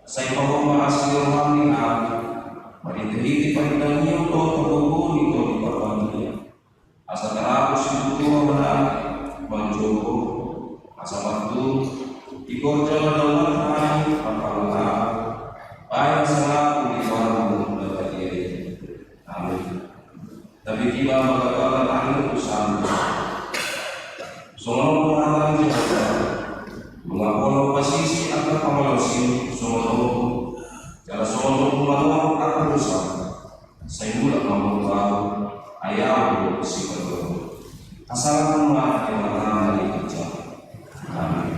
sa ipagmamahasirhan ni Nabi, manitihiti pagdaniyo to pagbubunin to di pagpamilya. Asa tarapos yung tuwa na manjogo, asa magdun, igorja na dawan ay pagpangalaw, bayan sa lahat ng ibarang na bagay. Amen. Tapi tiba magagalan ang usahan. Sumunod po natin siya. Mga puno pasisi at napamalasin, sumunod. Kaya sumunod po manuang at usahan. Sa imulat ng mga ayaw po si Pagod. Asalan mo mga aking mga nalikat siya. Amen.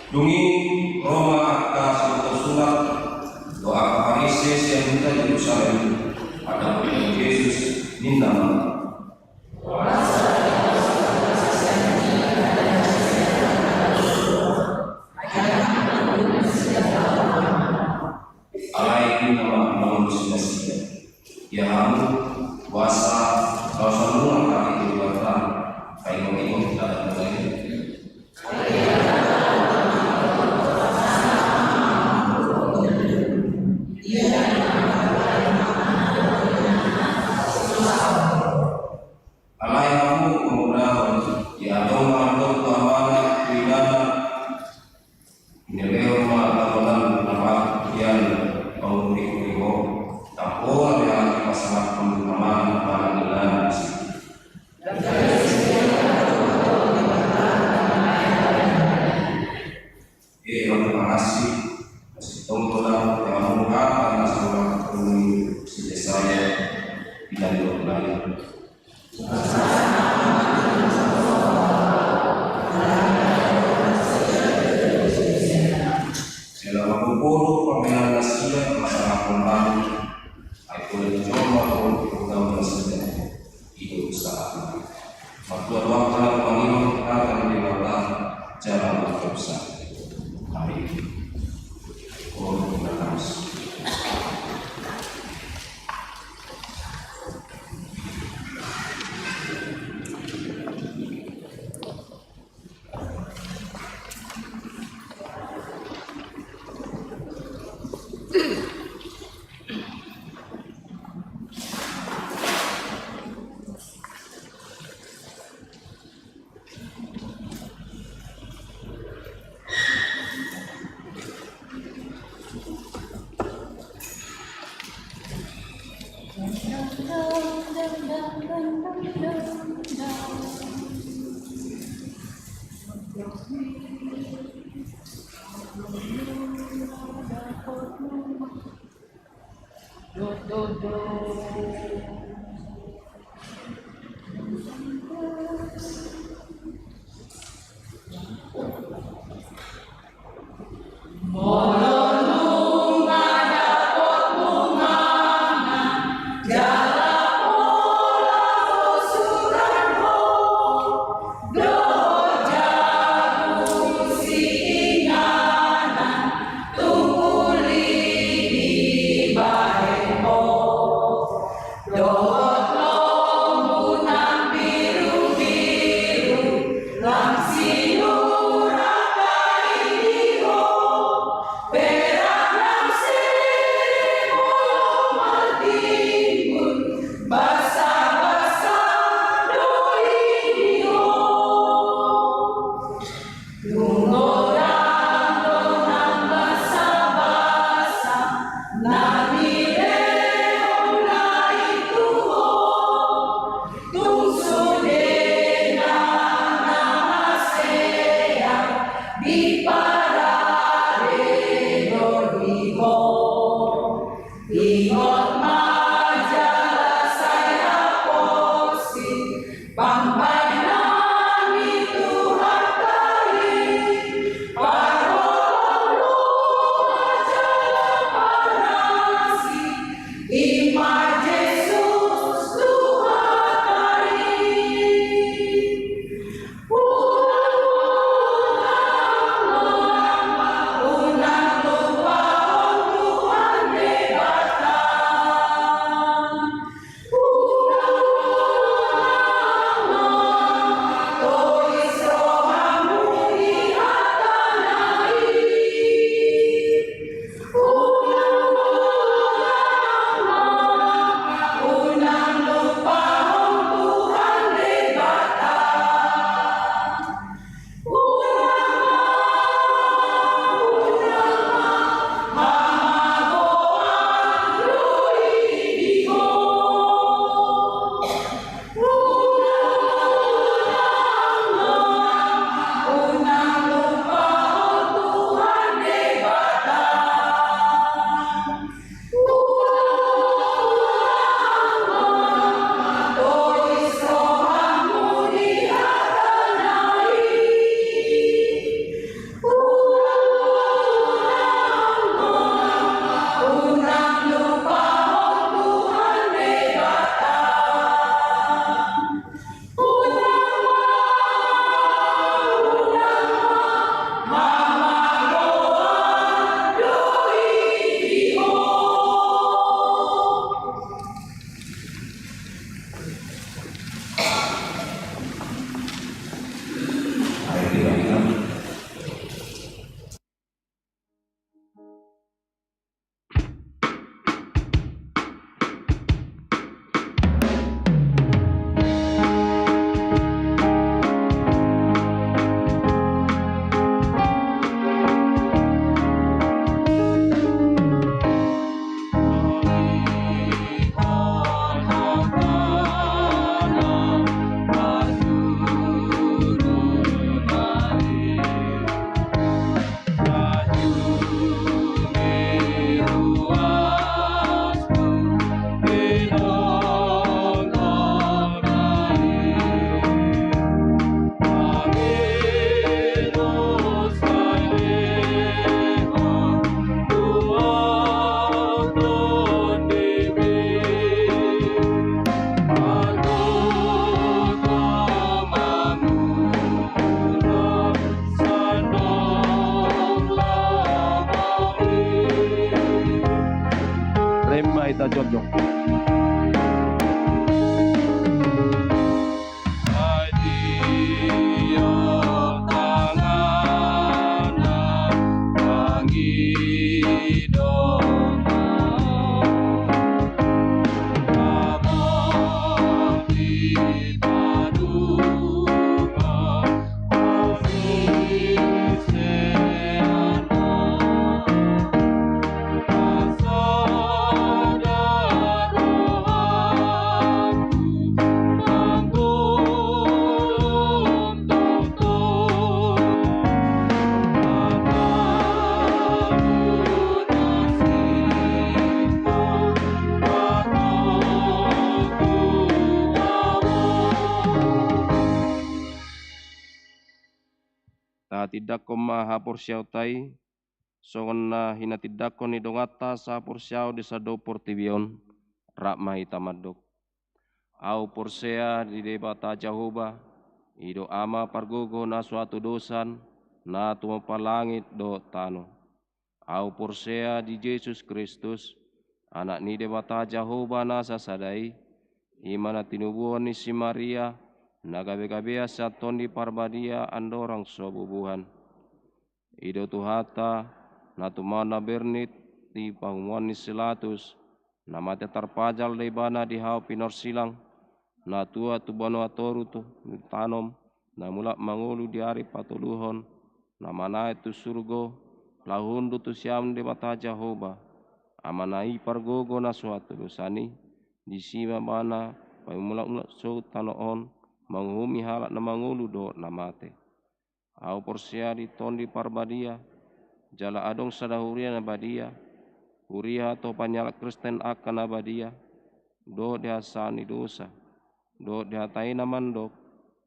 Dungi Roma ka surat doa Parises yang minta Yerusalem pada Yesus minta alai nama manusia ya hamu kuasa kalau semua kali dibuatkan kain itu kita ada lagi. Kota Jodong. Tidak maha porsiau tai songna hina tidak ni dongata sa porsiau di sado portibion rak mahi tamadok au porsea di debata Jahoba ido ama pargogo na suatu dosan na tumapa langit do tano au porsea di Yesus Kristus anak ni debata Jahoba na sasadai imana tinubuan ni si Maria nagabe-gabea saton di parbadia andorang sobubuhan ido tuhata na tumana bernit di pangumuan ni silatus na mate tarpajal de bana di hau pinor silang na tua tu bano atoru tu tanom na mulak mangulu di hari patuluhon na mana itu surgo lahundu tu siam de bata Jahoba amanai pargogo na suatu dosani di sima mana pamulak so tanoon manghumi halak na mangulu do na mate au porsia di tondi parbadia jala adong sadahuria na badia huria to panyalak Kristen akan abadia do dihasani dosa do dihatai na mandok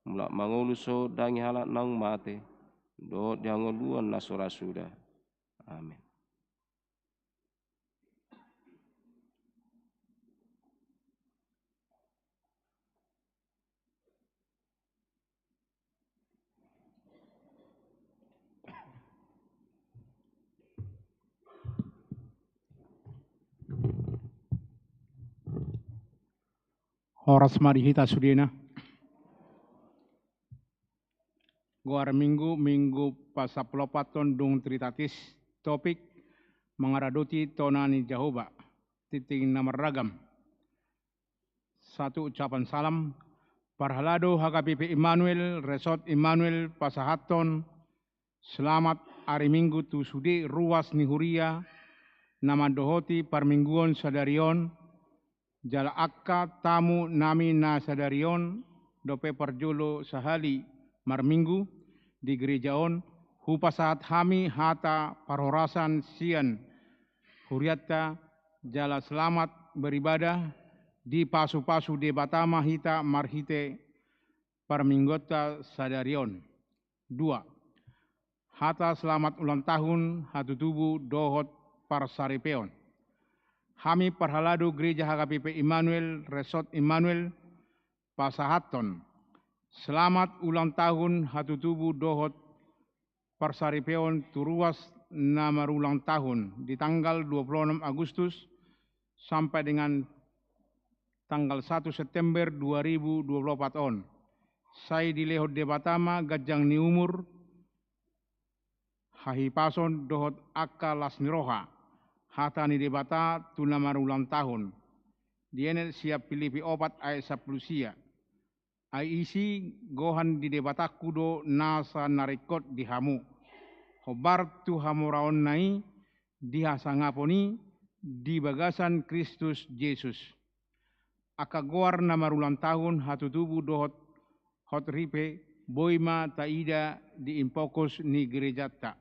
mulak mangulu so dangi halak nang mate do dihangoluan na surasuda amin. Horas marihita sudina. Guar minggu pasaplopaton dung tritatis topik mengaradoti tonani Jahoba titing nomor ragam. Satu ucapan salam Parhalado HKBP Immanuel Resort Immanuel Pasahaton selamat hari Minggu tu sude ruas nihuria nama dohoti parmingguon sadarion jala akka tamu nami na sadarion dope parjolo sahali marminggu di gerejaon hupasahat hami hata parhorasan sian huriatta jala selamat beribadah di pasu-pasu de batama hita marhite parminggota sadarion. 2. Hata selamat ulang tahun hatu tubuh dohot parsaripeon. Hami Parhalado Gereja HKBP Immanuel Resort Immanuel Pasahaton. Selamat ulang tahun hatu tubuh dohot parsaripeon turuas nama ulang tahun di tanggal 26 Agustus sampai dengan tanggal 1 September 2024 on. Saya di lehot de batama gajang ni umur hahipason dohot akka lasniroha. Hata ni debata tunamar ulang tahun. Dienet siap Filipi opat ayat 10 sia. Ai isi gohan di debata kudo nasa narikot di hamu. Hobar tu hamuraon nai dihasangaponi di bagasan Kristus Yesus. Aka goar namar ulang tahun hatu tubuh dohot hot ripe boima taida di impokos ni gerejata.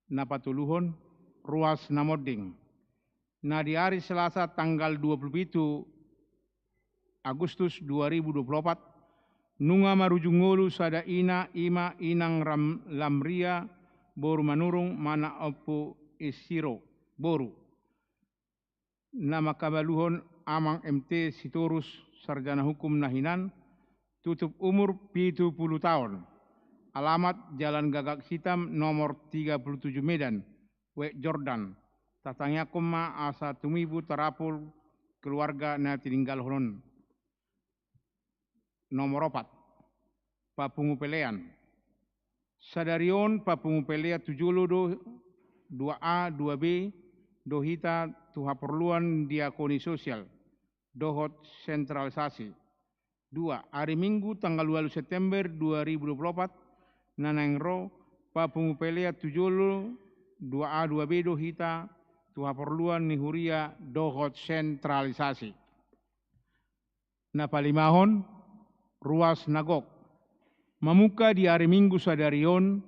Napatuluhon ruas namoding. Nah di hari Selasa tanggal 27 Agustus 2024 nunga marujungolu sada ina ima inang lamria boru manurung mana opu isiro boru. Nama kabaluhon amang MT Sitorus sarjana hukum nahinan tutup umur 70 tahun. Alamat Jalan Gagak Hitam nomor 37 Medan, Wek Jordan, Tatangnya koma asa tumibu terapul keluarga na tininggal honon. Nomor 4. Papungu pelean. Sadarion papungu pelea 72 2A 2B dohita tuha perluan diakoni sosial. Dohot sentralisasi. 2. Hari Minggu tanggal 2 September 2024 nanangro papungu pelea 70 2A 2B dohita tuha perluan nihuria dohot sentralisasi. Napalimahon ruas nagok. Mamuka di hari Minggu sadarion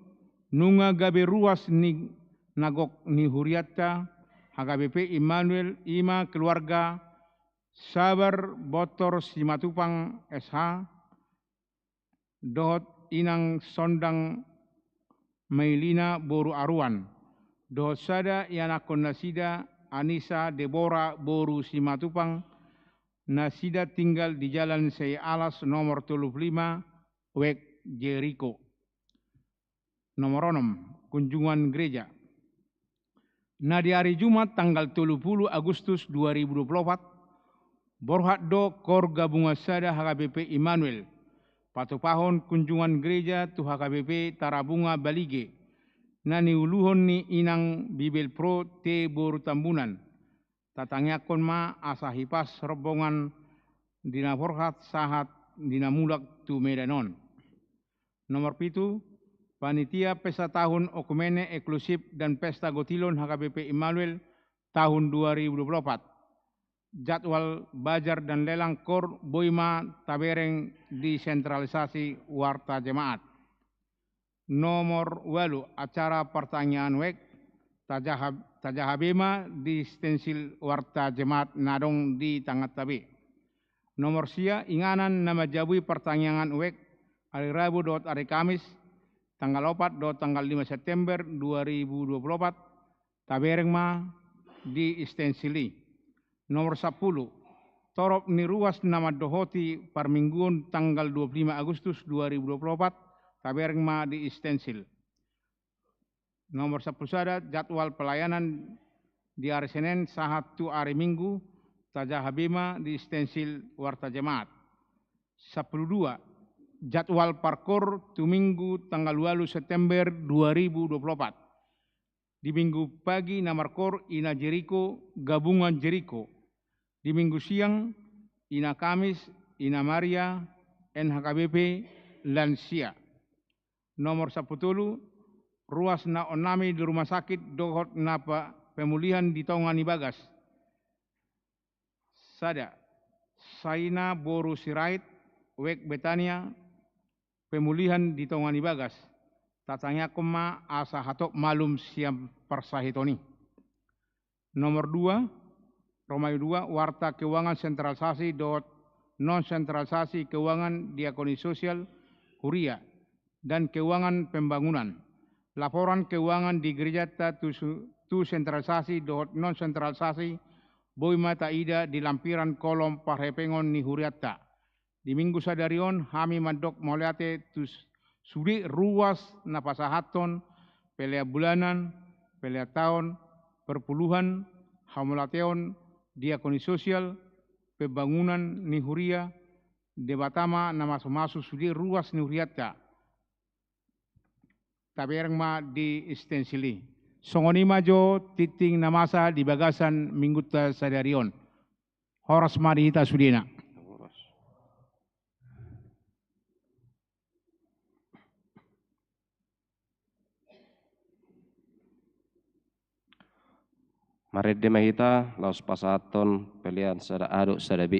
nunga gabe ruas ni nagok ni huriatta HKBP Immanuel Ima keluarga Sabar Botor Simatupang SH dohot inang sondang Mailina Boru Aruan dohot sada yanakon nasida Anissa Deborah Boru Simatupang nasida tinggal di Jalan Sei Alas nomor 35 Wek Jericho. Nomor 6. Kunjungan gereja. Nah di hari Jumat tanggal 30 Agustus 2024 borhat do kor gabungan sada HKBP Immanuel patupahon kunjungan gereja tu HKBP Tarabunga Balige nani uluhon ni inang Bibel Pro te Boru Tambunan tatangakon ma asahipas rombongan dina borhat sahat dina mulak tu Medanon. Nomor 7, Panitia Pesta Tahun Okumene Eksklusif dan Pesta Gotilon HKBP Immanuel tahun 2024. Jadwal bajar dan lelang kor boima tabereng disentralisasi warta jemaat. Nomor 8, acara pertanyaan wek tajahabema di stensil warta jemaat nadong di tangat tabe. Nomor sia inganan nama jabui pertanyaan wek hari Rabu dot hari Kamis tanggal 4 dot tanggal 5 September 2024 tabereng ma di istensili. Nomor 10 torop ni ruas nama dohoti parmingguan tanggal 25 Agustus 2024 tabereng ma di istensil. Nomor 10 sada jadwal pelayanan di hari Senin sahat tu hari Minggu tajahabima di istensil warta jemaat. 12 jadwal parkor tu Minggu tanggal 2 September 2024. Di Minggu pagi namar kor ina Jericho gabungan Jericho. Di Minggu siang ina Kamis ina Maria NHKBP Lansia. Nomor 10 ruas na onami di rumah sakit dohot napa pemulihan di Tongani Bagas. Sada Saina Boru Sirait Wek Betania pemulihan di Tongani Bagas. Tatanya koma asa hatok malum siam persahitoni. Nomor 2, Romawi 2, warta keuangan sentralisasi dot non sentralisasi keuangan diakoni sosial huria dan keuangan pembangunan. Laporan keuangan di gereja tu sentralisasi dot non sentralisasi boima taida di lampiran kolom parhepengon ni huriatta. Di minggu sadarion kami mandok moliate tus sudi ruas napasahaton pelea bulanan, pelea tahun, perpuluhan, hamulateon, diakoni sosial, pembangunan nihuria, debatama nama masu sudi ruas nihuriata. Tabereng ma di istensili. Songoni majo titing namasa di bagasan mingguta sadarion. Horas marita sudina. Marede mahita laos pasaton pelian sada aduk sadabi.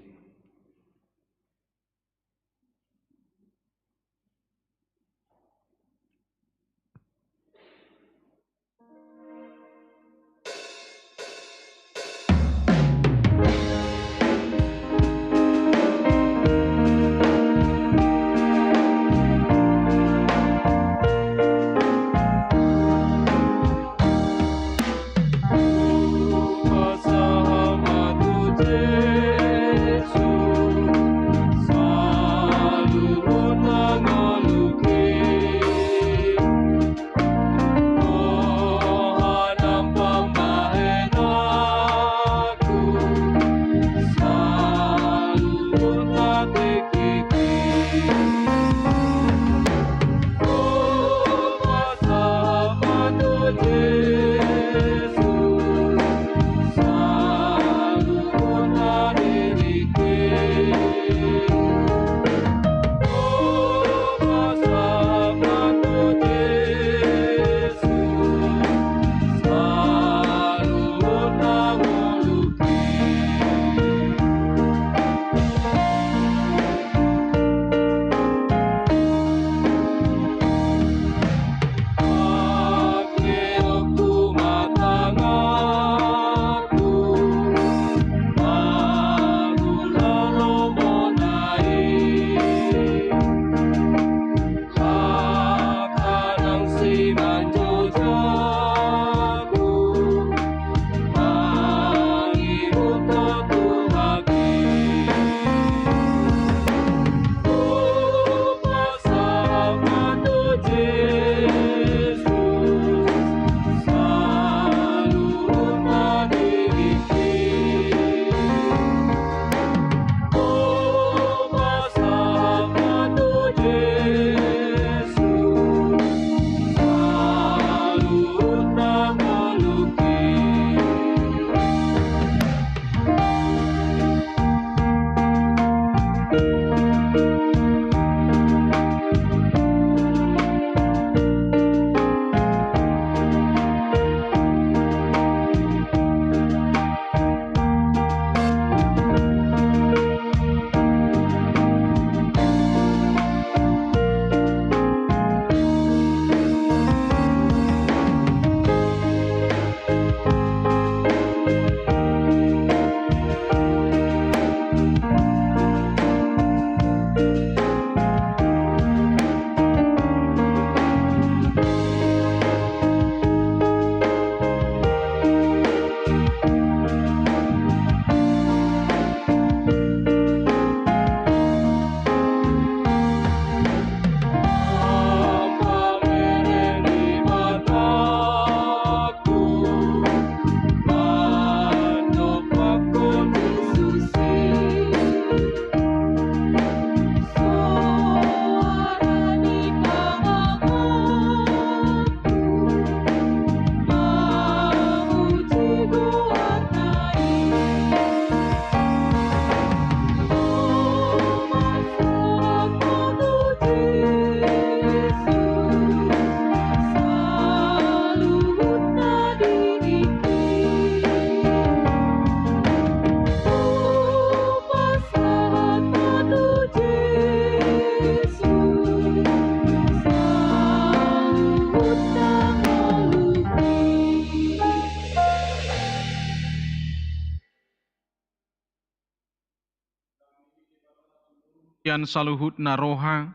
kian saluhut na roha,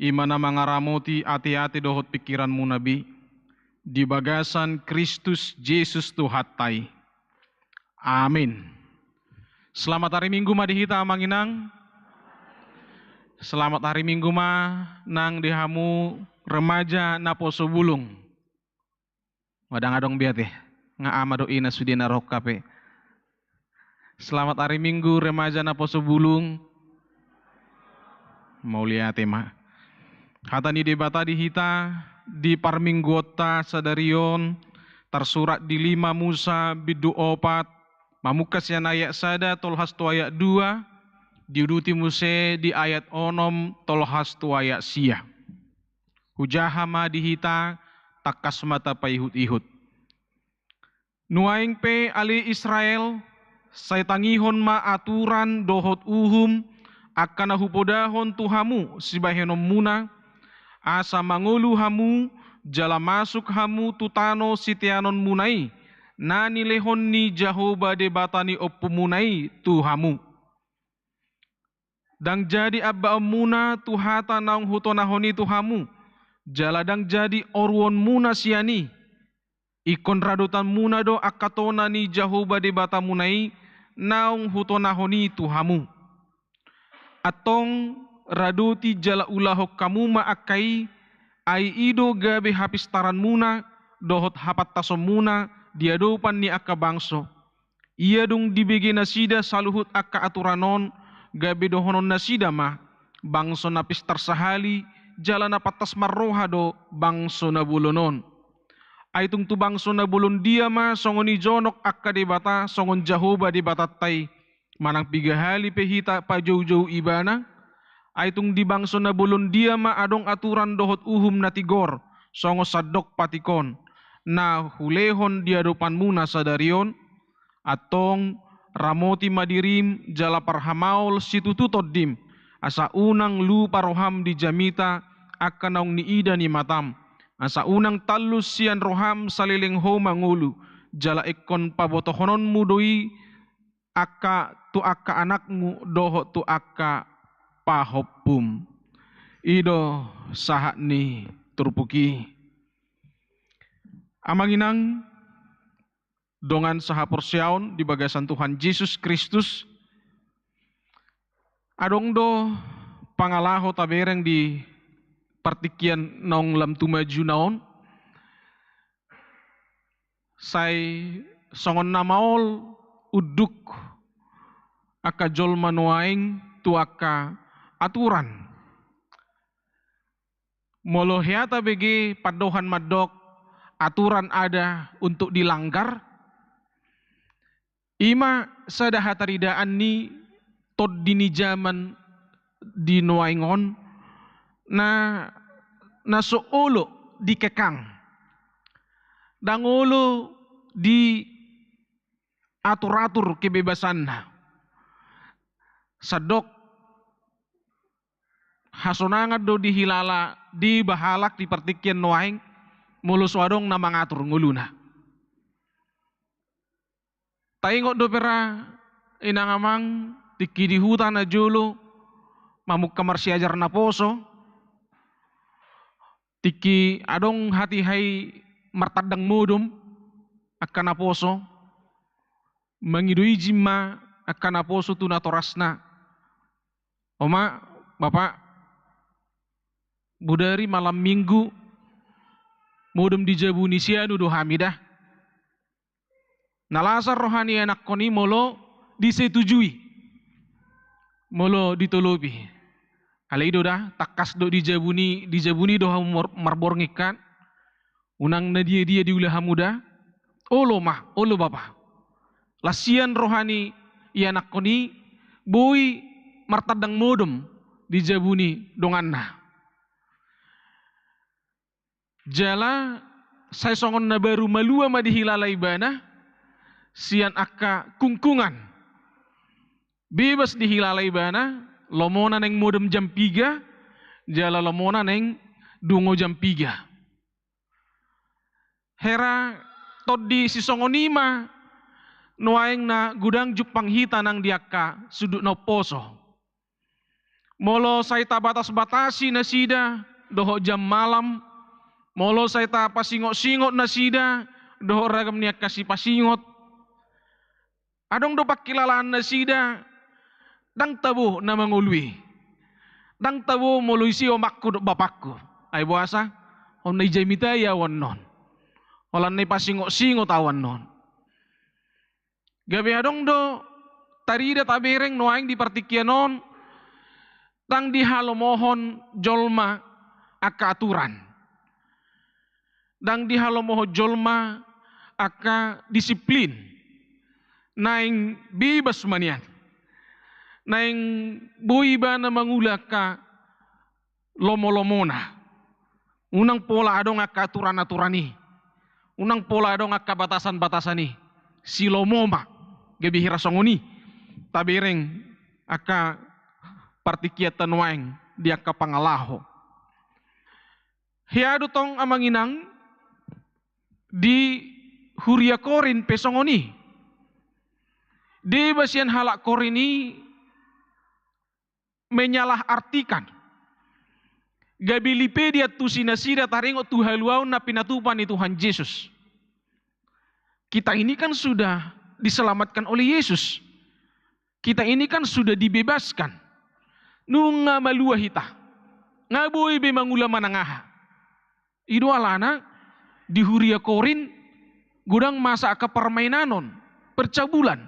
imana mangaramoti ati-ati dohot pikiranmu nabi, di bagasan Kristus Yesus Tuhatai. Amin. Selamat hari Minggu ma dihita manginang. Selamat hari Minggu ma nang dihamu remaja na poso bulung. Wadang adong biate nga ama doi na sudina roh kape. Selamat hari Minggu remaja na poso bulung. Mau lihat ma. Kata ni debata dihita di parminggota sadarion tersurat di 5 Musa bidu 4 mamukas yan ayat sada tolhas tu ayat 2 diuduti muse di ayat 6 tolhas tu ayat sia. Hujahama dihita takas mata paihut-ihut. Nuaing pe ali Israel say tangihon ma aturan dohot uhum akan hupodahon tuhamu sibahenom muna asa mangulu hamu jala masuk hamu tutano sitianon munai nani lehon ni Jahoba debatani oppumunai tuhamu dang jadi abba muna tuhata naung hutonahoni tuhamu jala dang jadi orwon muna siani ikon radotan muna do akatona ni Jahoba debata munai naung hutonahoni tuhamu atong raduti jala ulahok kamu maakai ai ido gabe hapis taran muna dohot hapat tasom muna diadopan ni akka bangso ia dong dibege nasida saluhut akka aturanon gabe dohonon nasida ma bangso napis tarsahali jala napatas marroha do bangso nabulonon ai tung tu bangso nabulon dia ma songoni jonok akka debata songon Jahoba debatatay manang pigahali pehita pa jauh-jauh ibana ay tung di bangso na bulon dia ma adong aturan dohot uhum na tigor songo sadok patikon na hulehon diadopan muna sa darion atong ramoti madirim jala parhamaol sitututod dim asa unang lu paroham di jamita akan naung ni ida ni matam asa unang talus sian roham saliling ho mangulu jala ekon pabotohonon mudoi akka tu akka anakmu doho tu akka pahopum ido sahat ni turpuki amanginang dongan sahapor siaon di bagasan Tuhan Yesus Kristus adong do pangalaho tabereng di partikian nong lam tumaju naon say songon namaol uduk aka jol manuaing tu aka aturan molohiata begi padohan madok aturan ada untuk dilanggar ima sadahataridaan ni tod dini zaman di nuaingon na soolo dikekang dangolo di atur-atur kebebasan sadok hasonangat do dihilala di bahalak di partikian noaing mulus wadong na mangatur nguluna taingot do pera inangamang tiki di hutan na jolo mamuk kamar siajar na poso tiki adong hati hai martadang modom akan na poso mangidui jimma akan na poso tu na torasna oma bapak budari malam minggu modem di jabuni sianu do hamidah nalasar rohani anak koni molo disetujui molo ditolobi alaido dah takas do di jabuni do marborngikan unang na dia diulah muda olo mah olo bapak lasian rohani ia anak koni boy martadang modem di jabuni donganna jala saya songon na baru malua ma dihilalai bana sian akka kungkungan bebas dihilalai bana lomona neng modem jam 3 jala lomona neng dungo jam 3 hera tod di sisongonima nuaing na gudang jupang hita nang diaka sudut no poso Molo saita batas-batasi na sida, doho jam malam. Molo saita pasingot-singot na sida, doho ragam niya kasih pasingot. Adong do pakilalaan na sida, dang tabo na mangului. Dang tabo moluisi o makku do bapakku. Ay buasa, o na ijamita yawan non. Olan na pasingot-singot awan non. Gabi adong do, tarida tabereng noaing di partikianon, tang dihalomohon jolma aka aturan. Dang dihalomohon jolma aka disiplin. Naing bebas manian. Naing buiba na mangula ka lomo-lomona. Unang pola adong aka aturan-aturan ni. Unang pola adong aka batasan-batasan ni. Silomoma. Gabi hirasongoni. Tabereng aka partikiatan waeng dia ka pangalaho. Hiadu tong amanginang di huria korin pesongoni. Di basian halak korini menyalah artikan. Gabilipe dia tu sinasida taringo tu haluau na pinatupan ni Tuhan Yesus. Kita ini kan sudah diselamatkan oleh Yesus. Kita ini kan sudah dibebaskan. Nunga malua hita. Ngaboy be mangula manangaha. Ido alana di huria korin gudang masa ke permainanon percabulan.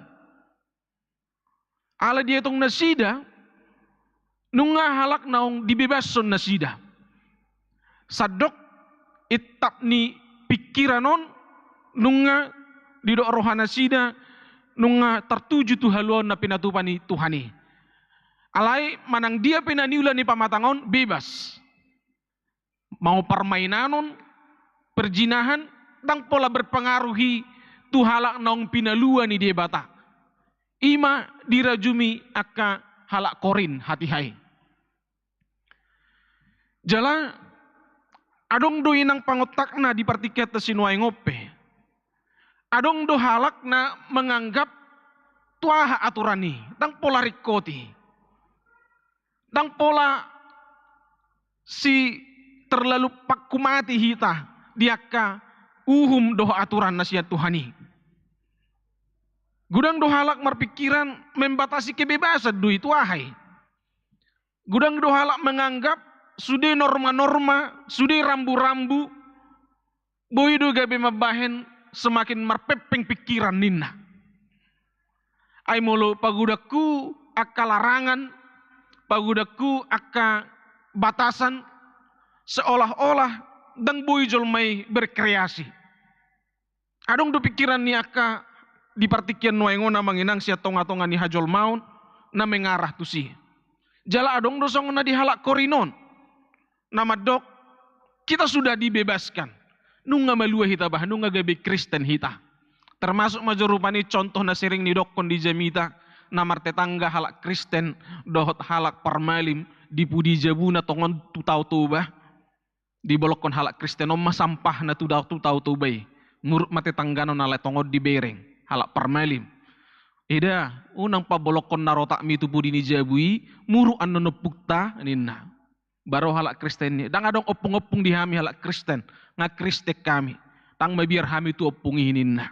Ala dia tong nasida nunga halak naong dibebason nasida. Sadok itap ni pikiranon nunga didok rohana sida nunga tertuju tu haluan na pinatupan ni Tuhani. Alai manang dia pinaniulan ni pamatangon bebas. Mau permainanon, perjinahan, tang pola berpengaruhi tu halak naong pinaluan ni dia bata. Ima dirajumi aka halak korin hati hai. Jala adong do inang pangotakna di partiket sinuai ngope. Adong do halak na menganggap tuah aturani, tang pola rikoti. Tang pola si terlalu pakumati hita diaka uhum doh aturan nasihat Tuhani. Gudang do halak berpikiran membatasi kebebasan do itu ahai. Gudang do halak menganggap sudah norma-norma, sudah rambu-rambu, boy do gabe mabahen semakin merpepeng pikiran ninna. Ay molo pagudaku aka larangan, pagudaku aka batasan, seolah-olah dang boy jolmai berkreasi. Adong do pikiran ni aka di partikian nuengo na manginang siya tonga-tonga ni hajol maun na mengarah tu si. Jala adong do song na dihalak korinon. Nama dok, kita sudah dibebaskan. Nunga malua hita bah, nunga gabe Kristen hita. Termasuk majorupani contoh na sering ni dokon di jamita, namar tetangga halak Kristen, dohot halak parmalim, dipudi jabuna tongon tutau tubah, dibolokon halak Kristen, omma sampah na tutau tubay, murut mate tanggano na tongon di bereng, halak parmalim. Ida, unang pabolokon narotak mi tupudi ni jabui, muru an nonopukta, ninna. Baru halak Kristen ni, dang adong opung-opung di hami halak Kristen, nga Kristek kami, tang mabiar hami tu opungi ninna.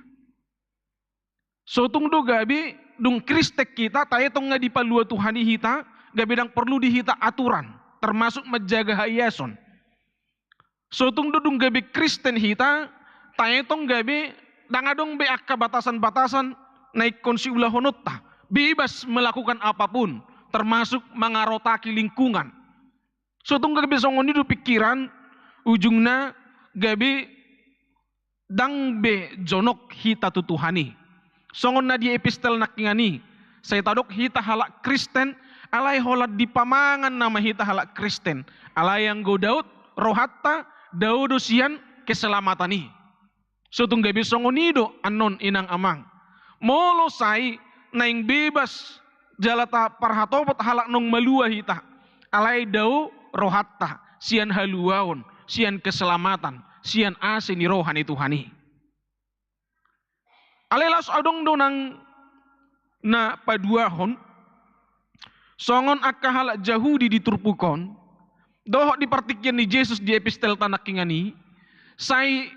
So tung do gabi, dung Kristek kita, tayo tong nga di palua Tuhani hita, gabi dang perlu dihita aturan, termasuk menjaga hayason. So tung do dung gabi Kristen hita, tayo tong gabi, dang adong be akka batasan-batasan, naik konsi ulah honota, bebas melakukan apapun, termasuk mengarotaki lingkungan. So tung gabi songon itu pikiran, ujungna gabi dang be jonok hita tu Tuhani. Songon na di epistel nakingani, saya tadok hita halak Kristen, alay holat di pamangan nama hita halak Kristen, alay yang go Daud, rohatta, Daudosian keselamatani. So tung gabi songon itu anon inang amang. Molo say naing bebas jalata parhatopot halak nong malua hita, alay Daud rohatta, sian haluaon, sian keselamatan, sian asini rohani Tuhani. Alelas adong donang na paduahon, songon akka halak Jahudi diturpukon, dohok dipartikian ni Yesus di epistel tanak kingani, say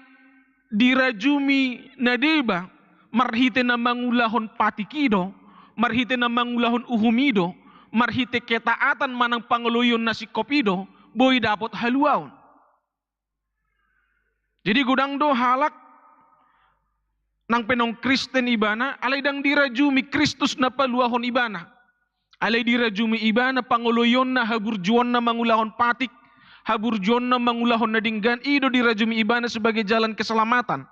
dirajumi na deba, marhite na mangulahon patikido, marhite na mangulahon uhumido, marhite ketaatan manang pangeluyon na si kopido, boy dapat haluaon. Jadi gudang do halak nang penong Kristen ibana, alay dang dirajumi Kristus na paluahon ibana. Alay dirajumi ibana pangeluyon na haburjuon na mangulahon patik, haburjuon na mangulahon na dinggan, ido dirajumi ibana sebagai jalan keselamatan.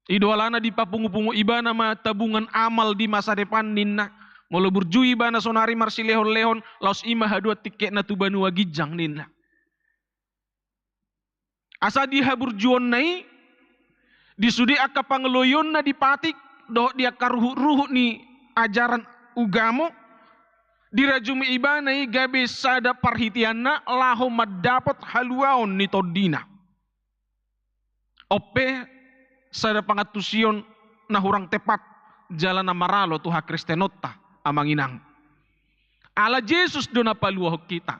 Ido alana di papungu-pungu ibana ma tabungan amal di masa depan ninna. Molo burjui ibana sonari marsi lehon-lehon, laos ima hadua tiket na tubanua gijang ninna. Asa di haburjuon nai, disudi akka pangeloyon na dipatik, doh dia karuhu-ruhu ni ajaran ugamo, dirajumi ibanai gabe sada parhitianna laho madapat haluaon ni todina. Ope sada pangatusion na hurang tepat jalan na maralo tuha Kristenota amang inang. Ala Jesus do na paluahok kita.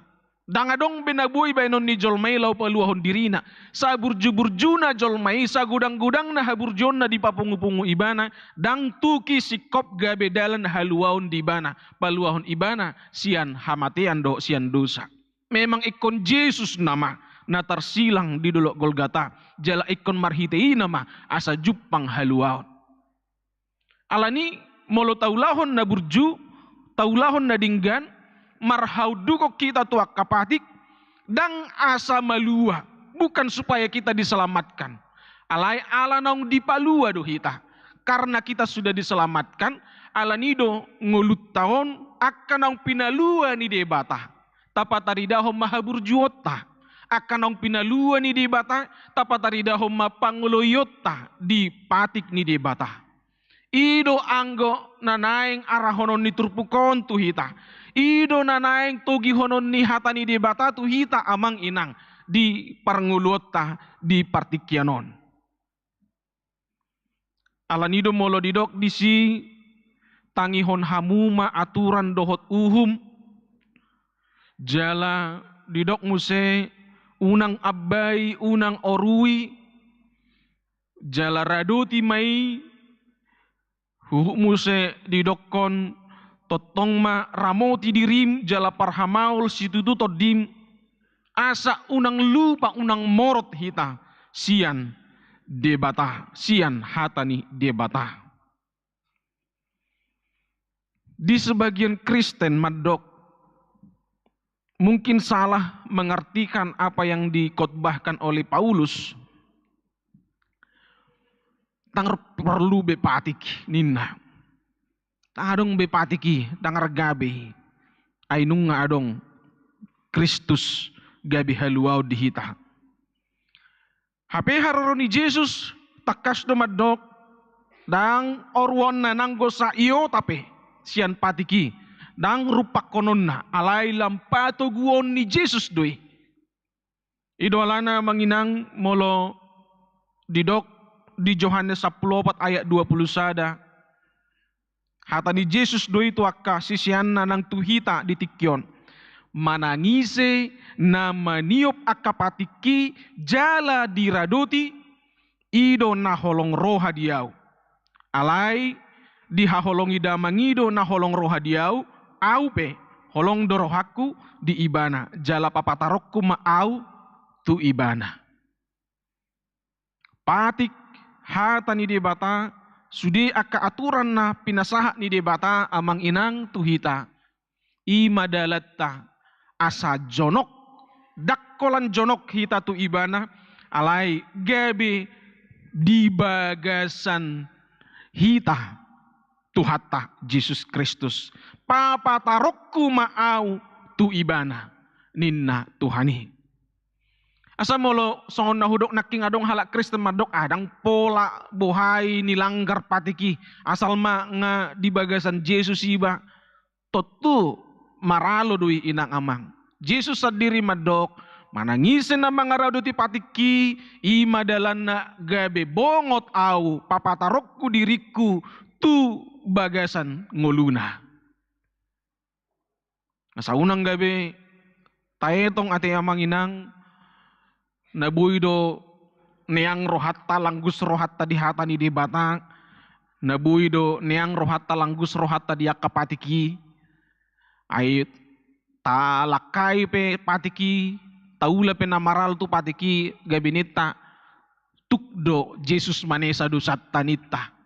Dangadong binabuy ba inon ni jolmay law paluahon dirina. Sa burju-burju na jolmay, sa gudang-gudang na haburjon na di papungu-pungu ibana, dang tuki sikop gabe dalan haluaon di ibana. Paluahon ibana, siyan hamatian do siyan dosa. Memang ikon Jesus nama, na tarsilang di dulok Golgata. Jala ikon marhitei nama, asa jupang haluaon. Alani, molo taulahon na burju, taulahon na dinggan, marhauduko kita tuak kapatik dang asa malua, bukan supaya kita diselamatkan. Alai ala nong dipalua do kita, karena kita sudah diselamatkan. Ala nido ngulut tahun akan nong pinalua ni debata tapataridahom mahaburjuota, akan nong pinalua ni debata tapataridahom mapanguloyota di patik ni debata. Ido anggo nanaing arahonon ni turpukon tu hita. Ido nanaing tugi honon ni hatani di bata tu hita amang inang di parnguluota di partikianon. Alanido molo didok disi tangihon hamuma aturan dohot uhum. Jala didok muse unang abai unang orui. Jala radoti mai huhu muse didokon totong ma ramoti dirim jala parhamaul situtu todim asa unang lupa unang morot hita sian debata sian hatani debata. Di sebagian Kristen madok mungkin salah mengartikan apa yang dikotbahkan oleh Paulus. Tang perlu bepatik ninna. Adong bepatiki dangar gabe ay nung nga adong Kristus gabi haluaw di hita. Hape hararo ni Jesus takas dumadok dang orwon na nanggo sa iyo tape siyan patiki dang rupak konon na alay lampato guon ni Jesus doy. Idola na manginang molo didok di Yohanes 14 ayat 20 sada. Hata ni Jesus do itu akka sisian na nang tuhita di tikyon. Manangise na maniop akka patiki jala diradoti ido na holong roha diaw. Alay di haholong ida mangido na holong roha diaw aupe holong dorohaku di ibana jala papatarokku maau tu ibana. Patik hata ni debata sudi akka aturan na pinasaha ni debata amang inang tuhita. Imadalatta asa jonok dakkolan jonok hita tu ibana alay gabi di bagasan hita tuhata Jesus Kristus. Papatarokku maau tu ibana ninna Tuhani. Asa molo songon nahudok naking adong halak Kristen madok adang pola bohai nilanggar patiki asal ma nga di bagasan Jesus iba totu maralo dui inang amang. Jesus sadiri madok manangisen na mga raduti patiki imadalan na gabe bongot au papatarokku diriku tu bagasan nguluna. Nasaunang gabi, taetong ate amanginang, nabuido neang rohatta langgus rohatta di hata ni debata, nabuido neang rohatta langgus rohatta di akapatiki, ay talakai pe patiki, taula pe namaral tu patiki gabinita, tukdo Jesus manesa dusat tanita.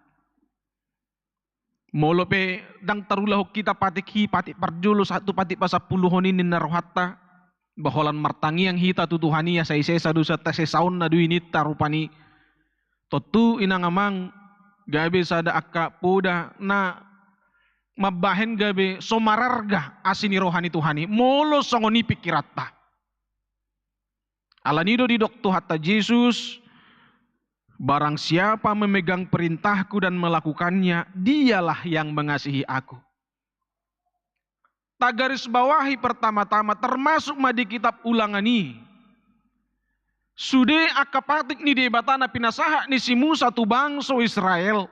Molo pe dang tarulahok kita patiki pati parjulo satu pati pasapuluhon ini narohatta, baholan martangi yang hita tutuhania sa isesa dusat ta sesaun na duinita rupani, totu inangamang gabi sada akka poda na mabahen gabi somararga asini rohani Tuhani, molo songoni pikiratta. Alanido di dokto hatta Yesus, barang siapa memegang perintahku dan melakukannya, dialah yang mengasihi aku. Tagaris bawahi pertama-tama termasuk di kitab Ulangan ini. Sude akapatik ni debatana pinasaha ni si Musa tu bangsa Israel.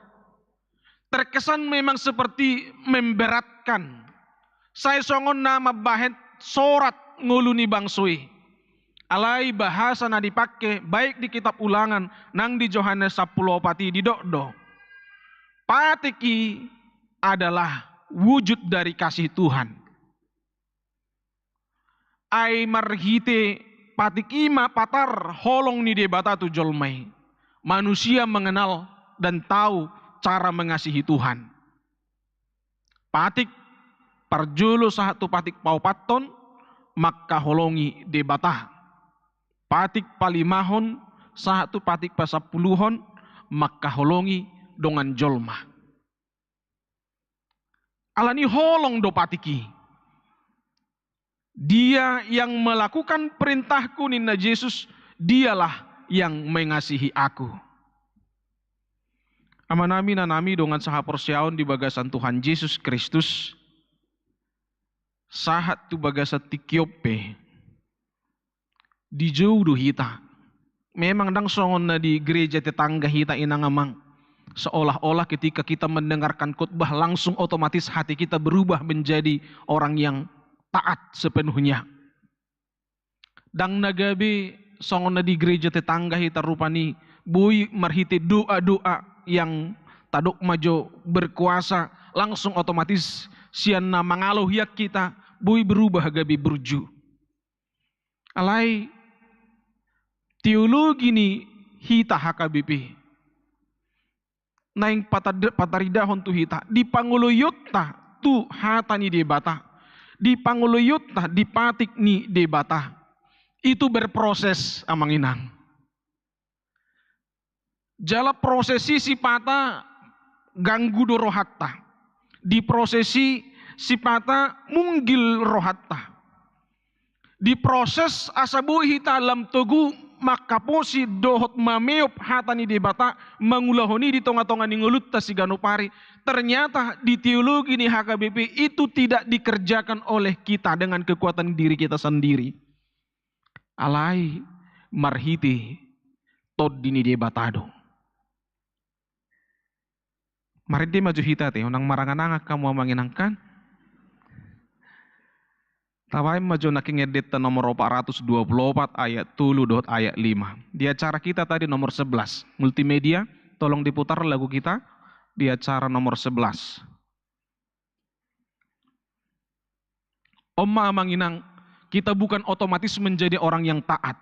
Terkesan memang seperti memberatkan. Saya songon nama bahet sorat nguluni bangsoi. Alai bahasa na dipakai baik di kitab Ulangan nang di Yohanes 10 pati di dokdo. Patiki adalah wujud dari kasih Tuhan. Ai marhite patikima patar holong ni debata tu jolmai. Manusia mengenal dan tahu cara mengasihi Tuhan. Patik parjulo satu patik paupaton maka holongi debata. Patik palimahon satu patik pasapuluhon maka holongi dongan jolma. Alani holong do patiki. Dia yang melakukan perintahku nina Yesus, dialah yang mengasihi aku. Amanami nanami dongan sahaporsiaon di bagasan Tuhan Yesus Kristus. Sahat tu bagasan tikiope. Di jodoh hita. Memang dang songon na di gereja tetangga hita inangamang. Seolah-olah ketika kita mendengarkan khotbah langsung otomatis hati kita berubah menjadi orang yang taat sepenuhnya. Dang nagabi songon na di gereja tetangga hita rupani bui marhiti doa-doa yang tadok majo berkuasa langsung otomatis sian na mangaloh hiak kita bui berubah gabi berju. Alai teologi ni hita HKBP. Naing pataridahon tu hita. Di panguluyutta tu hata ni debata. Di panguluyutta di patik ni debata. Itu berproses amang inang. Jala prosesi sipata ganggu do rohatta. Di prosesi sipata munggil rohatta. Di proses asabu hita alam tugu makaposi dohot mameop hatani debata mangulahoni di tonga-tonga ningulut ta si ganupari. Ternyata di teologi ni HKBP itu tidak dikerjakan oleh kita dengan kekuatan diri kita sendiri. Alai marhiti tod dini debatado. Marhiti maju hita te unang maranganangak kamu amanginangkan. Tawai maju naking edit nomor 424 ayat 3 dot ayat 5. Di acara kita tadi nomor 11. Multimedia, tolong diputar lagu kita di acara nomor 11. Omma amanginang, kita bukan otomatis menjadi orang yang taat.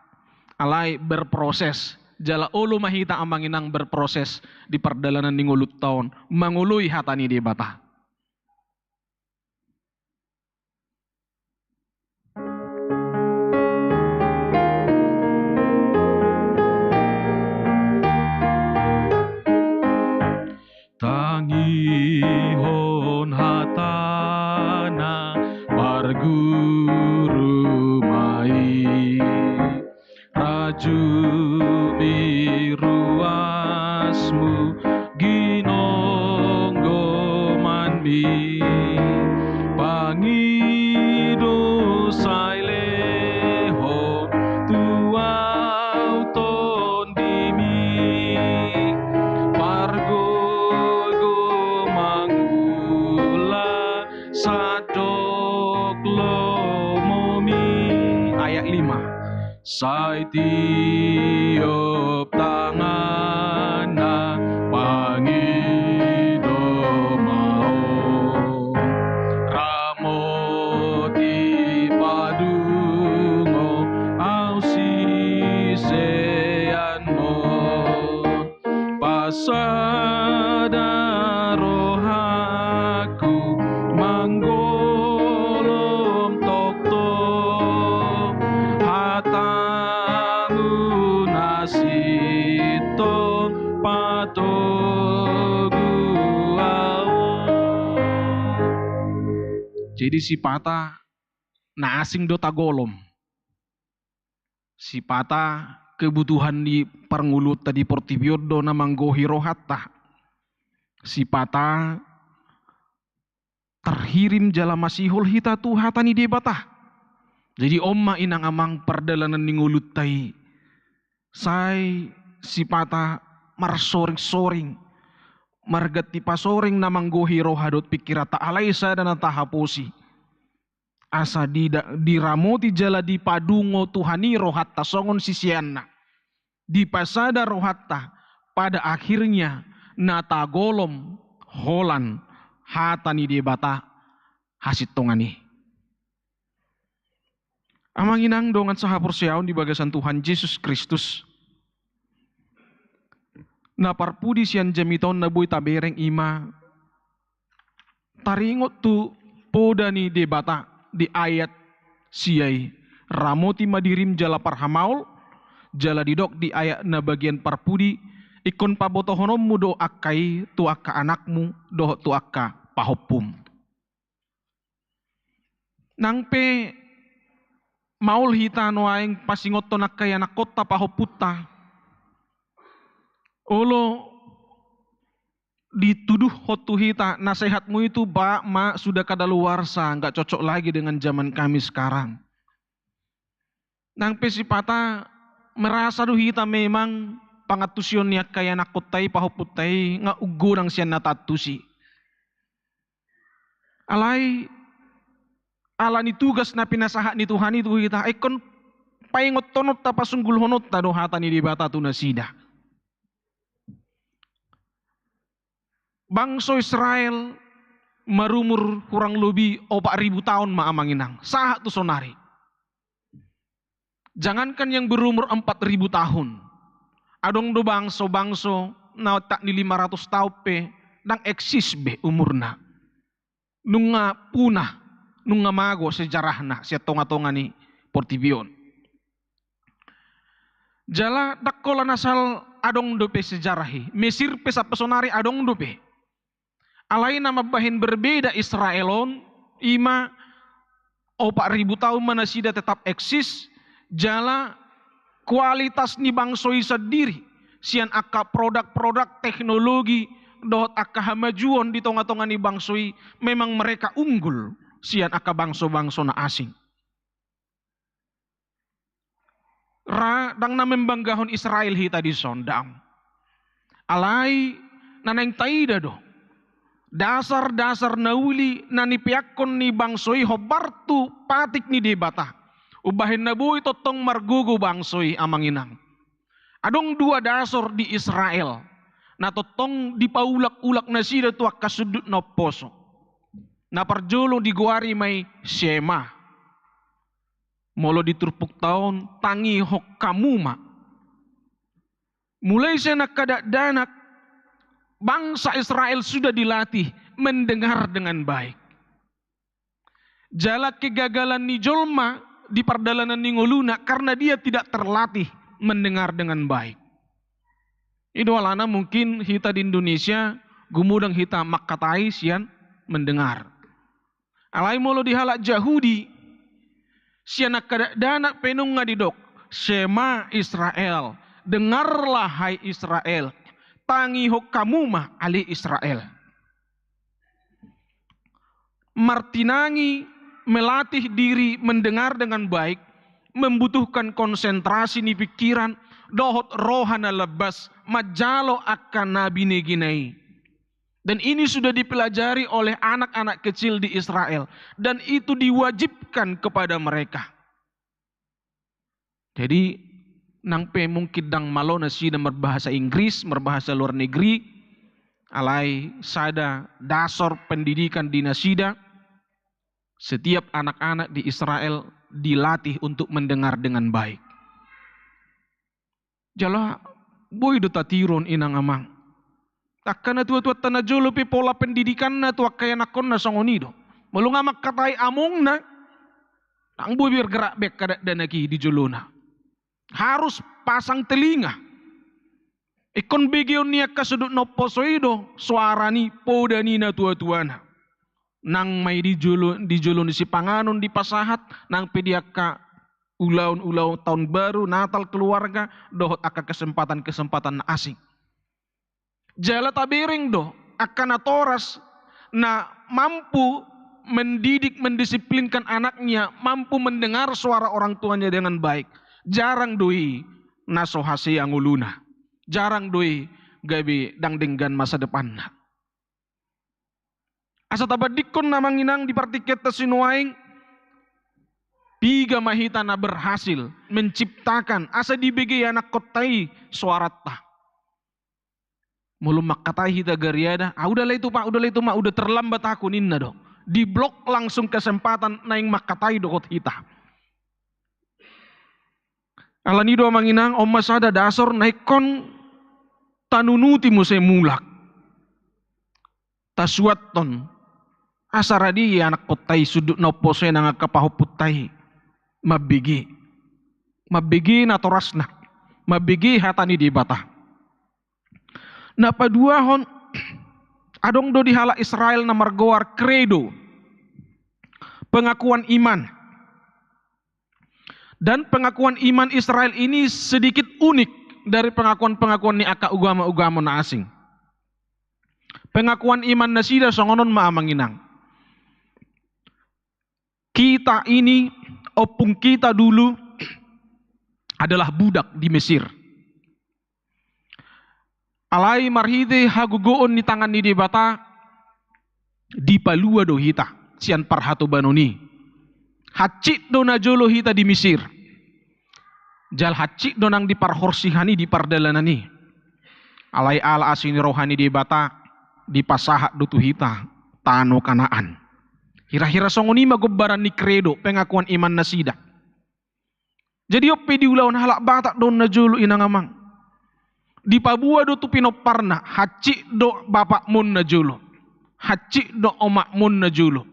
Alai berproses. Jala ulu mahita amanginang berproses di perdalanan ningulut tahun. Mangului hatani debata. Tangihon hatana parguru mai raju biruasmu ginonggo manmi pangido saileho tuau ton dimi pargo sadok lo sai tiup tangana pangido mau ramoti padungo au sisean mo pasada rohaku manggolom tokto hatamu nasito patogu ao. Jadi si Pata na asing do tagolom. Si Pata kebutuhan di Parngulut tadi Portibiodo na manggohi rohatta. Si Pata terhirim jala masihol hita tu hatani debata. Jadi omma inang amang perdalanan ningulut tai. Sai si Pata marsoring-soring. Margati pasoring na manggohi rohadot pikirata alaisa dan tahaposi. Asa diramoti jala di padungo tuhani rohatta songon sisianna. Di pasada rohatta pada akhirnya natagolom holan hatani debata hasit tongani. Amanginang dongan sahapursiaon di bagasan Tuhan Yesus Kristus. Na parpudi sian jamiton na buy tabereng ima. Taringot tu poda ni debata di ayat siyai. Ramoti madirim jala parhamaul. Jala didok di ayat na bagian parpudi. Ikon pabotohonom mu do akai tu akka anakmu do tu akka pahopum. Nangpe maul hita no aing pasingot to nakkay anak kota pahoputta. Olo dituduh hotu hita nasihatmu itu sudah kadaluarsa, nggak cocok lagi dengan zaman kami sekarang. Nangpe si Pata merasa duh hita memang pangatusion niya kaya nakotai pahuputai nga ugurang siya natatusi. Alay ala ni tugas na pinasaha ni Tuhan itu kita ikon paingot tonot ta pasunggul honot ta dohata ni debata tu nasida. Bangsa Israel marumur kurang lebih 4.000 tahun maamanginang. Saha tu sonari. Jangankan yang berumur 4.000 tahun. Adong do bangso na tak ni 500 tahun pe nang eksis be umurna. Nunga punah, nunga mago sejarahna siya tonga-tonga ni Portibion. Jala dakkola nasal adong do pe sejarahi. Mesir pe sa pesonari adong do pe. Alay nama bahin berbeda Israelon ima 4.000 tahun manasida tetap eksis. Jala kualitas ni bangsoi sendiri sian akka produk-produk teknologi dohot akka hamajuon di tonga-tonga ni bangsoi memang mereka unggul sian akka bangso-bangso na asing. Dang na membanggahon Israel hita di sondang. Alay naneng taida do. Dasar-dasar nauli na nipiakon ni bangsoi hobartu patik ni debata. Ubahin na buhay totong margugo bangsoy amanginang. Adong 2 dasar di Israel na totong dipaulak-ulak na sida tuak kasudut na poso. Na parjulong di guari may Shema. Molo diturpuk taon tangi hok kamuma. Mulai siya nakadadanak bangsa Israel sudah dilatih mendengar dengan baik. Jala kegagalan ni Jolma di perdalanan ningoluna karena dia tidak terlatih mendengar dengan baik. Itu alana mungkin kita di Indonesia gumudang kita makkatai sian mendengar. Alai molo dihalak Yahudi sian nakadana penung ngadidok Shema Israel, dengarlah hai Israel, tangi hok kamuma ali Israel. Martinangi melatih diri mendengar dengan baik membutuhkan konsentrasi ni pikiran dohot rohana lebas majalo akan nabi neginai. Dan ini sudah dipelajari oleh anak-anak kecil di Israel dan itu diwajibkan kepada mereka. Jadi nang pe mungkin dang malo na sida berbahasa Inggris, berbahasa luar negeri, alai sada dasar pendidikan di nasida, setiap anak-anak di Israel dilatih untuk mendengar dengan baik. Jala boy do tatiron inang amang. Takkan na tua tanah jolo pe pola pendidikan na tua kaya nakon na sangonido. Malungamak katay among na, ang boy bergerak bek kadak danaki di jolona. Harus pasang telinga. Ikon begion niya kasudut no posoido suara ni poda ni na tua-tuana. Nang may di jolo ni si panganon di pasahat, nang pediaka ulaw tahun baru, Natal keluarga, dohot aka kesempatan na asing. Jala tabering do, akan atoras na mampu mendidik, mendisiplinkan anaknya, mampu mendengar suara orang tuanya dengan baik. Jarang doi nasohase ang uluna. Jarang doi gabi dangdenggan masa depan. Asa tabadikon namang inang di partiket sinuaing piga mahita na berhasil menciptakan asa dibegi anak kotai suarata. Mulum makatai hita gariada, udahlah itu pak, udahlah itu mak, udah terlambat aku ninna do. Di blok langsung kesempatan naing makatai dokot hita. Alanido manginang omas ada dasar naikon tanunuti mo se mulak. Tasuaton asaradi anak kotai sudut no pose nang kapahuputay mabigi. Mabigi na torasna. Mabigi hatani di bata. Napaduahon adong do dihala Israel na margoar credo. Pengakuan iman. Dan pengakuan iman Israel ini sedikit unik dari pengakuan-pengakuan ni aka ugama-ugama na asing. Pengakuan iman nasida songonon maamanginang. Kita ini, opung kita dulu adalah budak di Mesir. Alai marhite hagugoon ni tangan ni debata di palua do hita sian parhato banoni. Hacik do na jolo hita di Mesir. Jal hacik do nang di parhorsihani di pardalanani. Alai ala asini rohani di bata di pasahat do tu hita tano Kanaan. Hira-hira songoni magobaran ni kredo pengakuan iman nasida. Jadi ope di ulawan halak batak do na jolo inangamang. Di pabua do tu pinoparna hacik do bapak mun na jolo. Hacik do omak mun na jolo.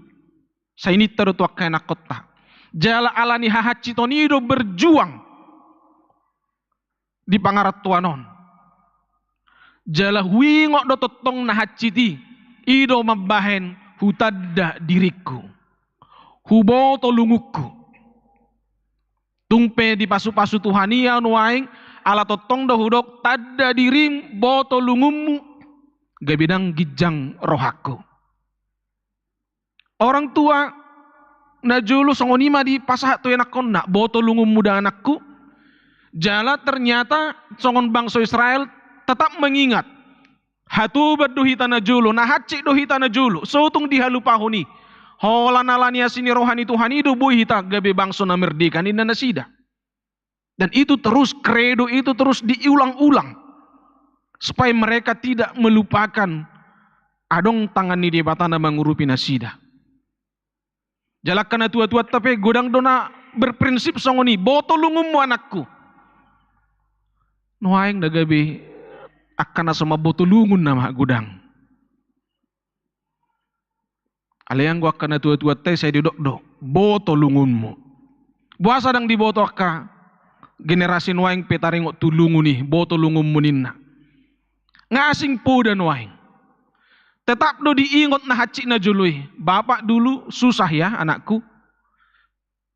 Sa inita do tuak kaya nakota. Jala alani hahacitonido berjuang di pangarat tuanon. Jala huingok do totong nahaciti ido mabahen hutadda diriku. Hubo tolunguku. Tungpe di pasu-pasu Tuhania nuaing ala totong do hudok tadda dirim boto lungummu gabidang gijang rohaku. Orang tua na julu songonima di pasahat tu enak konna boto lungum muda anakku. Jala ternyata songon bangsa Israel tetap mengingat hatu berduhita na julu na hacik dohita na julu sotung dihalupahuni hola nalania sini rohani Tuhan itu buhita gabe bangsa na merdeka ni nasida. Dan itu terus kredo itu terus diulang-ulang supaya mereka tidak melupakan adong tangan ni debatana mengurupi nasida. Jalakan na tua-tua tapi godang dona berprinsip songoni boto lungummu anakku. Nuaing dagabi akan sama boto lungun nama godang. Alayang gua akan na tua-tua teh saya didok-dok boto lungunmu. Buasa dang di boto akka generasi nuaing petaringok tulungu nih boto lungummu ninna. Ngasing po dan nuaing. Tetap do diingot na hacik na jului. Bapak dulu susah ya anakku.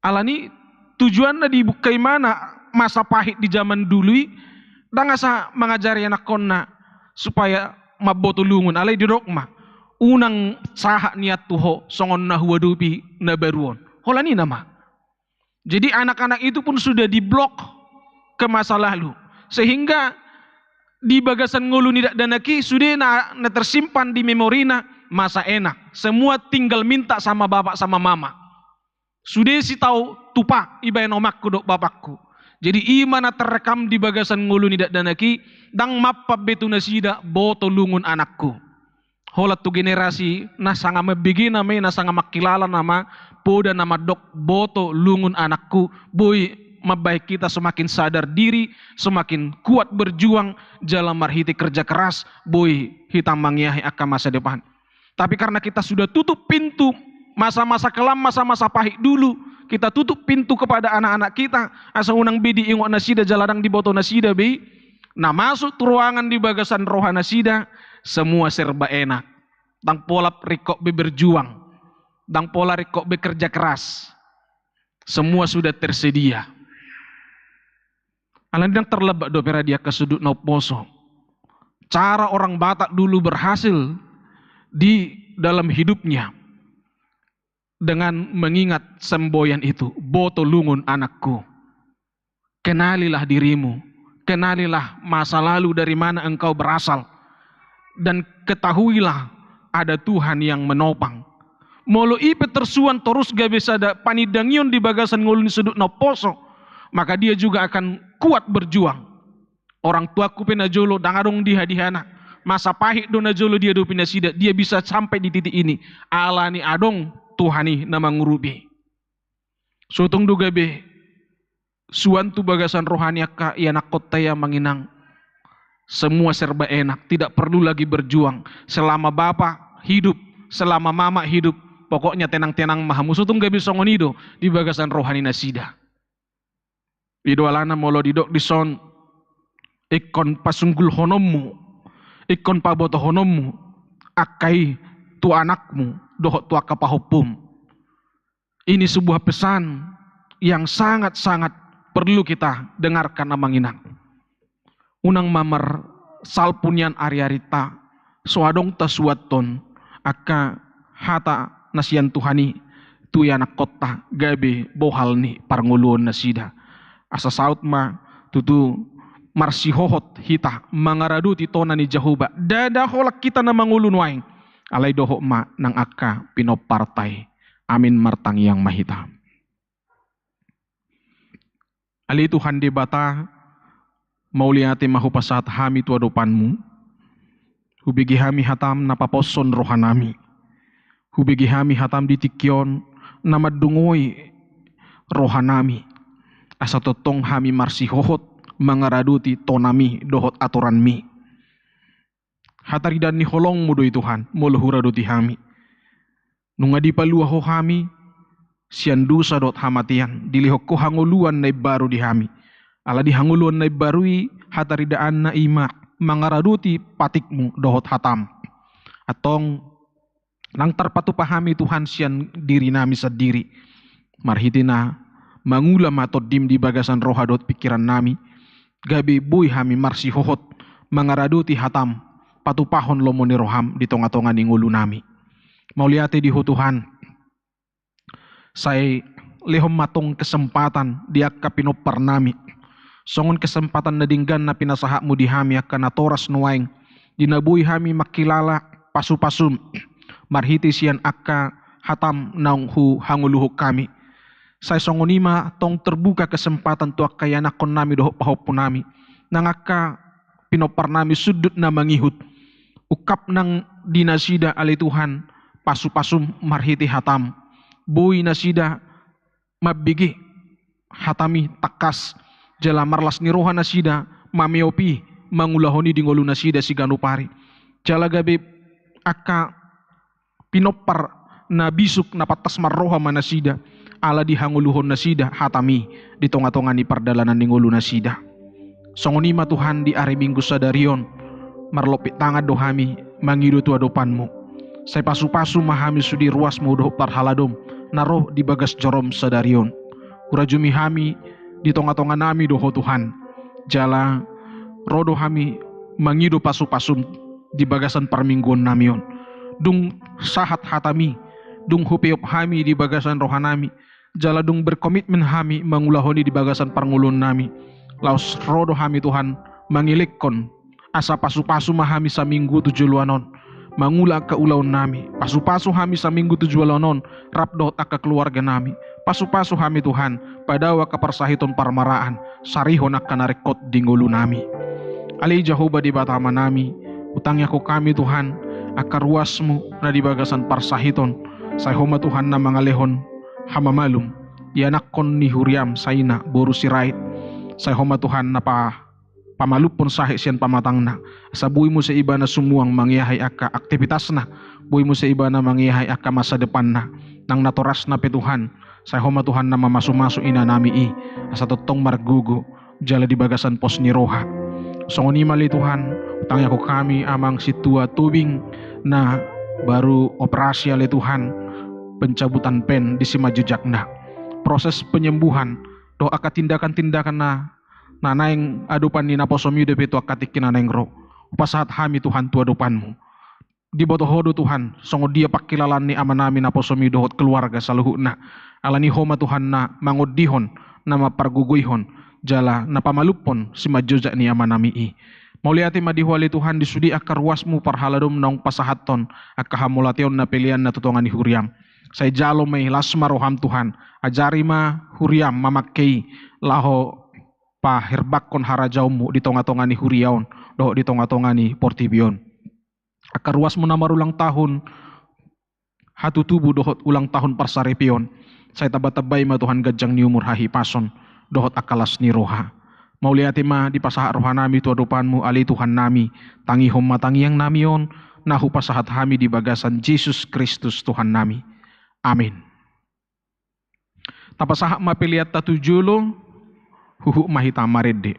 Alani tujuan na dibukai mana masa pahit di zaman dulu. Dan ngasa mengajari anak konna supaya maboto lungun. Alai dirok mah. Unang saha niat tuho songon na huwadupi na baruon. Holani nama. Jadi anak-anak itu pun sudah diblok ke masa lalu. Sehingga di bagasan ngulu nidak danaki sudah na tersimpan di memorina masa enak. Semua tinggal minta sama bapak sama mama. Sudah si tahu tupak ibain omakku dok bapakku. Jadi imana terekam di bagasan ngulu nidak danaki, dang mappa betu nasida boto lungun anakku. Holat tu generasi nasanga mabigi nama nasanga makilala nama poda nama dok boto lungun anakku. Boy mabaik kita semakin sadar diri, semakin kuat berjuang dalam marhiti kerja keras, boy hitam mangyahi akan masa depan. Tapi karena kita sudah tutup pintu masa-masa kelam, masa-masa pahit dulu, kita tutup pintu kepada anak-anak kita. Asa unang bidi ingok nasida jaladang di boto nasida be. Nah masuk ruangan di bagasan roha nasida, semua serba enak. Dang pola rikok be berjuang, dang pola rikok bekerja keras. Semua sudah tersedia. Alandang terlebak do peradia ke sudut no poso. Cara orang Batak dulu berhasil di dalam hidupnya dengan mengingat semboyan itu, boto lungun anakku. Kenalilah dirimu, kenalilah masa lalu dari mana engkau berasal, dan ketahuilah ada Tuhan yang menopang. Molo ipe tersuan terus gak bisa ada panidangyon di bagasan ngulun sudut no poso, maka dia juga akan kuat berjuang. Orang tuaku penajolo dangadong dihadihana, masa pahit do najolo dia do pinasida, dia bisa sampai di titik ini. Alani adong Tuhani nama ngurubi. Sotong duga be suantu bagasan rohani akka ianak kota yang manginang. Semua serba enak, tidak perlu lagi berjuang. Selama bapak hidup, selama mama hidup, pokoknya tenang-tenang mahamu. Sotong gabi songonido di bagasan rohani nasida. Ido alana molo didok dison ikon pasunggul honommu, ikon paboto honommu, akai tu anakmu, dohot tu akapahopum. Ini sebuah pesan yang sangat-sangat perlu kita dengarkan amanginang. Unang mamar salpunian ariarita, soadong tasuaton, aka hata nasian Tuhani, tu yanak kota, gabe bohal ni parnguluon nasida. Asa saut ma tutu marsihohot hita mangaraduti tona ni Jahuba. Dada holak kita na mangulun waing. Alay doho ma nang akka pinopartay. Amin martang yang mahita. Ali Tuhan di bata mauliati mahupasat hami tu adopanmu. Hubigi hami hatam napaposon rohanami. Hubigi hami hatam ditikyon namadungoy rohanami. Asa totong hami marsihohot mangaraduti tonami dohot aturanmi. Hataridan ni holong mudo Tuhan moluhuraduti hami. Nungadi paluaho hami siandusa dot hamatian dilihok ko hanguluan na baru di hami. Ala di hanguluan na barui hataridaan na ima mangaraduti patikmu dohot hatam. Atong nang terpatupahami Tuhan sian diri nami sadiri. Marhitina mangulam atau dim di bagasan rohadot pikiran nami. Gabi buy hami marsihohot mangaraduti hatam patupahon lomoni roham di tonga-tonga ni ngulu nami. Mauliate di Tuhan, say lehom matong kesempatan di akka pinopar nami. Songon kesempatan na dinggan na pinasahakmu di hami akka natoras nuwaing. Dinabuhi hami makilala pasu-pasum. Marhiti siyan akka hatam naung hu hanguluhuk kami. Say songonima tong terbuka kesempatan tu akka yanakon nami dohok pahopun nami. Nang akka pinopar nami sudut na mangihut. Ukap nang dinasida ali Tuhan pasu-pasum marhiti hatam. Bui nasida mabigi hatami takas jala marlas ni roha nasida mamiopi mangulahoni di ngolu nasida si ganupari. Jala gabe akka pinopar na bisuk na patas marroha manasida ala di hanguluhon nasida hatami di tonga-tonga ni pardalanan ni ngolu nasida. Songonima Tuhan di ari minggu sadarion marlopit tangad dohami mangidu tu adopanmu. Say pasu-pasu mahami sudi ruasmu doh parhaladom naroh di bagas jorom sadarion. Urajumi hami di tonga-tonga nami doho Tuhan. Jala rodo hami mangidu pasu-pasum di bagasan parmingguan namion. Dung sahat hatami, dung hupiop hami di bagasan rohanami. Jala dung berkomitmen hami mangulahoni di bagasan parngulun nami. Laos rodo hami Tuhan mangilikon asa pasu-pasu mahami sa minggu 7 luanon. Mangula ke ulaun nami, pasu-pasu hami sa minggu 7 luanon, rapdot akka keluarga nami, Pasu-pasu kami Tuhan, padawa kaparsahiton parmaraan, sarihon akan narekot dingulu nami. Ali Jehovah di batama nami, utangnya ko kami Tuhan, akar ruasmu na di bagasan parsahiton, say homa Tuhan na mangalehon, hamamalum, yanakon ni huriam sayna boru sirait, say homa Tuhan na pamalupon sahi siyan pamatang na, sa buhay mo sa iba na sumuang mangyahay aka aktivitas na, buhay mo sa iba na mangyahay aka masa depan na, nang naturas na petuhan, sa homa Tuhan na mamasumaso ina nami asa totong margugo, jala di bagasan pos ni Roha. So ni mali Tuhan, utangnya ko kami amang situa tubing na baru operasi ale Tuhan, pencabutan pen di simajujak na. Proses penyembuhan, doa tindakan-tindakan na nanaing adupan ni naposomi de petu akatikin nanaing ro. Upasahat kami Tuhan tu adupanmu. Di botohodo Tuhan, songo dia pakilalan ni ama nami naposomi dohot keluarga saluhuna. Alani homa Tuhan na mangodihon, na maparguguyhon, jala na pamalupon si majujak ni ama nami Mauliati madihwali Tuhan disudi akar ruasmu parhaladom naong pasahaton akahamulation na pilihan na tutongan ni huriam. Say jalo may lasma roham Tuhan, ajari ma huriam mamakei laho pa herbakon harajaumu di tonga-tonga ni huriaon, doho di tonga-tonga ni portibion. Akar ruasmu na marulang tahun, hatutubu dohot ulang tahun parsaripion. Say tabatabay ma Tuhan gajang ni umur hahi pason, dohot akalas ni roha. Mauliati ma di pasahat roha nami tu adupanmu ali Tuhan nami, tangi hom matangi yang namion, nahu pasahat kami di bagasan Yesus Kristus Tuhan nami. Amin. Tapasahat mapiliat tatujulo, huhu mahita marede.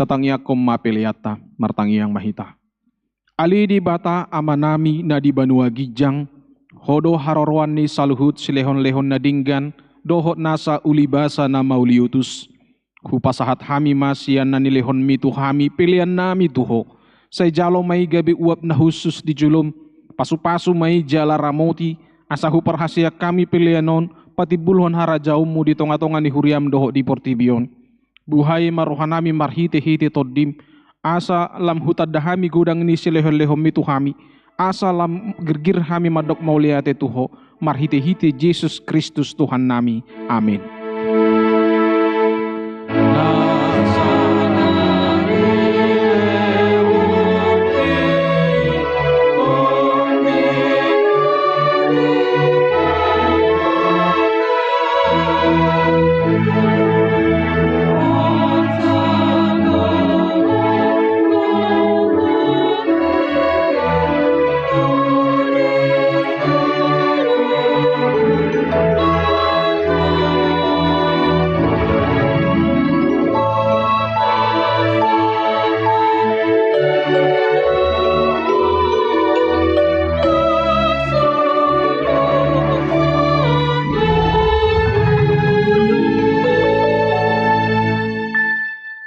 tatangya kom mapeliata martangyang mahita. Ali di bata amanami na di banua gijang, hodo harorwan ni saluhut silehon-lehon na dinggan, dohot nasa ulibasa na mauliutus. Hupasahat hami masian na nilehon mitu hami pilihan nami tuho. Say jalo may gabi uap na husus di julum, pasu-pasu may jala ramoti, asahu perhasia kami pilihanon, pati bulhon harajaum mu di tonga-tonga ni huriam dohot di portibion. Buhay marohanami marhite-hite toddim, asa lam hutad dahami gudang ni silehon-lehon mitu hami, asa lam gergir hami madok mauliate tuho, marhite-hite Yesus Kristus Tuhan nami. Amin.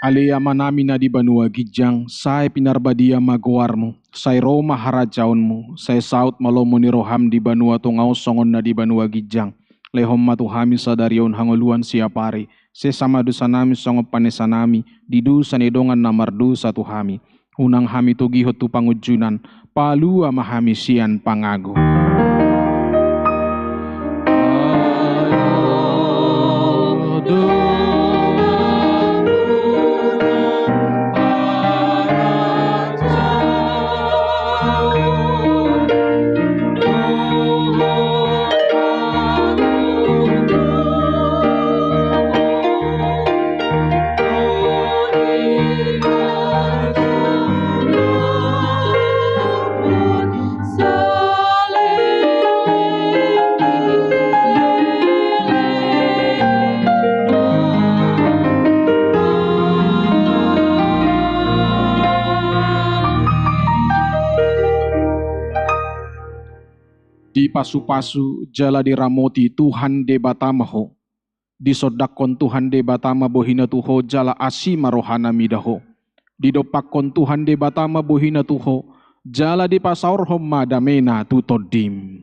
Alea manami na di banua gijang, say pinarbadia maguarmu, say Roma harajaunmu, say saut malomo ni roham di banua tungaw songon na di banua gijang, lehom matuhami sa darion hanguluan siapari, se sama dusa nami songo panesanami, di dusa nidongan na mardu sa tuhami, unang hami tugihot tu pangujunan, palua mahami sian pangago. Di pasu-pasu jala di ramoti Tuhan de batamaho. Di sodakon Tuhan de batama bohina tuho jala asima rohana midaho. Di dopakon Tuhan de batama bohina tuho jala di pasaur homma damena tutodim.